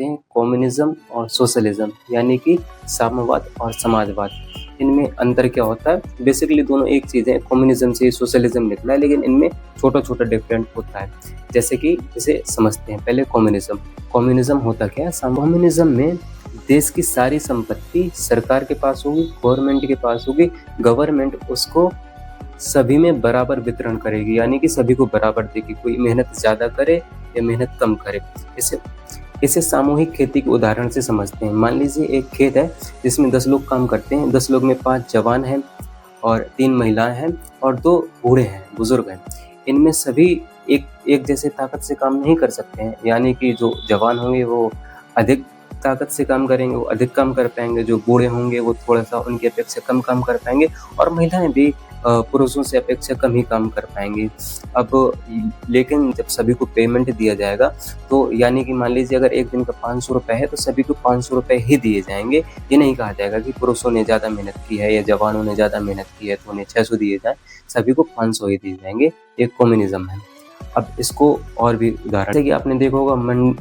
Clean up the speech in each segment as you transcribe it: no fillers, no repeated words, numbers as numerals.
करते हैं कम्युनिज्म और सोशलिज्म, यानी कि साम्यवाद और समाजवाद। इनमें अंतर क्या होता है? बेसिकली दोनों एक चीज़ है, कम्युनिज्म से सोशलिज्म निकला है, लेकिन इनमें छोटा-छोटा डिफरेंट होता है। जैसे कि इसे समझते हैं पहले कम्युनिज्म। कम्युनिज्म होता क्या है? कम्युनिज्म में देश की सारी संपत्ति सरकार के पास होगी, गवर्नमेंट के पास होगी, गवर्नमेंट उसको सभी में बराबर वितरण करेगी, यानी कि सभी को बराबर देगी, कोई मेहनत ज़्यादा करे या मेहनत कम करे। इसे सामूहिक खेती के उदाहरण से समझते हैं। मान लीजिए एक खेत है जिसमें 10 लोग काम करते हैं, 10 लोग में 5 जवान हैं और 3 महिलाएं हैं और 2 बूढ़े हैं, बुजुर्ग हैं। इनमें सभी एक जैसे ताकत से काम नहीं कर सकते हैं, यानी कि जो जवान होंगे वो अधिक ताकत से काम करेंगे, वो अधिक काम कर पाएंगे, जो बूढ़े होंगे वो थोड़ा-सा उनकी अपेक्षा कम काम कर पाएंगे और महिलाएं भी पुरुषों से अपेक्षा कम ही काम कर पाएंगी। अब लेकिन जब सभी को पेमेंट दिया जाएगा, तो यानी कि मान लीजिए अगर एक दिन का 500 रुपए है तो सभी को 500 रुपए ही दिए जाएंगे। ये नहीं कहा जाएगा कि पुरुषों ने ज़्यादा मेहनत की है या जवानों ने ज़्यादा मेहनत की है तो उन्हें 600 दिए जाएँ, सभी को 500 ही दिए जाएंगे। ये कम्युनिज्म है। अब इसको और भी उदाहरण, जैसे कि आपने देखा होगा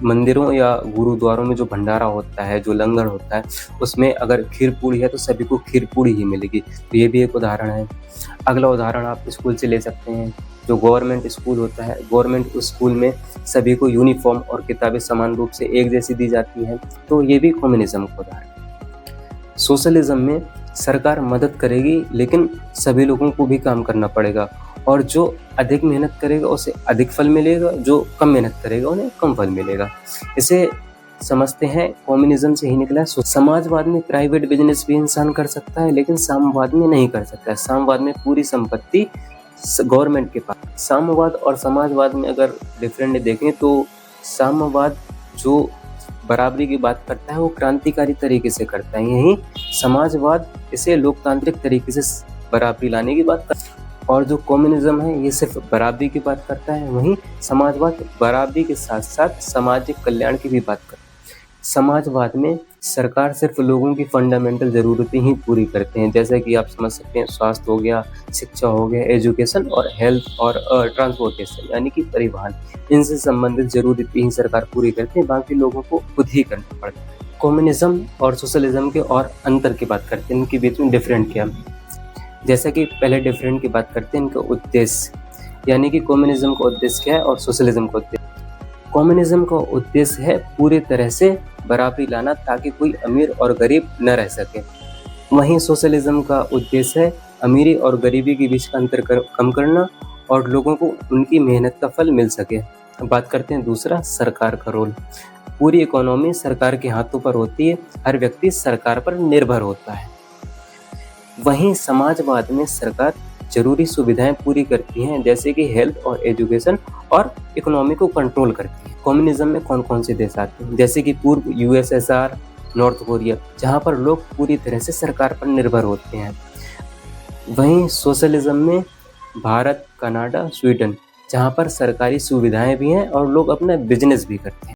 मंदिरों या गुरुद्वारों में जो भंडारा होता है, जो लंगर होता है, उसमें अगर खीर पूड़ी है तो सभी को खीर पूड़ी ही मिलेगी। तो ये भी एक उदाहरण है। अगला उदाहरण आप स्कूल से ले सकते हैं। जो गवर्नमेंट स्कूल होता है, गवर्नमेंट स्कूल में सभी को यूनिफॉर्म और किताबें समान रूप से एक जैसी दी जाती हैं, तो ये भी कम्युनिज्म का उदाहरण है। सोशलिज्म में सरकार मदद करेगी लेकिन सभी लोगों को भी काम करना पड़ेगा और जो अधिक मेहनत करेगा उसे अधिक फल मिलेगा, जो कम मेहनत करेगा उन्हें कम फल मिलेगा। इसे समझते हैं कम्युनिज्म से ही निकला है। समाजवाद में प्राइवेट बिजनेस भी इंसान कर सकता है, लेकिन साम्यवाद में नहीं कर सकता है। साम्यवाद में पूरी संपत्ति गवर्नमेंट के पास। साम्यवाद और समाजवाद में अगर डिफरेंट देखें तो साम्यवाद जो बराबरी की बात करता है वो क्रांतिकारी तरीके से करता है, यही समाजवाद इसे लोकतांत्रिक तरीके से बराबरी लाने की बात करता है। और जो कम्युनिज्म है ये सिर्फ बराबरी की बात करता है, वहीं समाजवाद बराबरी के साथ साथ सामाजिक कल्याण की भी बात करता है। समाजवाद में सरकार सिर्फ लोगों की फंडामेंटल ज़रूरतें ही पूरी करते हैं, जैसे कि आप समझ सकते हैं स्वास्थ्य हो गया, शिक्षा हो गया, एजुकेशन और हेल्थ और ट्रांसपोर्टेशन यानी कि परिवहन, इनसे संबंधित ज़रूरतें ही सरकार पूरी करते हैं, बाकी लोगों को खुद ही करना पड़ता है। कम्युनिज्म और सोशलिज्म के और अंतर की बात करते हैं, इनके बीच में डिफरेंट क्या है। जैसा कि पहले डिफरेंट की बात करते हैं, इनका उद्देश्य, यानी कि कम्युनिज्म का उद्देश्य क्या है और सोशलिज्म का उद्देश्य। कम्युनिज्म का उद्देश्य है पूरी तरह से बराबरी लाना ताकि कोई अमीर और गरीब न रह सके। वहीं सोशलिज्म का उद्देश्य है अमीरी और गरीबी के बीच का अंतर कम करना और लोगों को उनकी मेहनत का फल मिल सके। अब बात करते हैं दूसरा, सरकार का रोल। पूरी इकोनॉमी सरकार के हाथों पर होती है, हर व्यक्ति सरकार पर निर्भर होता है। वहीं समाजवाद में सरकार जरूरी सुविधाएं पूरी करती हैं, जैसे कि हेल्थ और एजुकेशन, और इकोनॉमी को कंट्रोल करती है। कम्युनिज्म में कौन कौन से देश आते हैं? जैसे कि पूर्व यूएसएसआर, नॉर्थ कोरिया, जहां पर लोग पूरी तरह से सरकार पर निर्भर होते हैं। वहीं सोशलिज्म में भारत, कनाडा, स्वीडन, जहां पर सरकारी सुविधाएं भी हैं और लोग अपना बिजनेस भी करते हैं।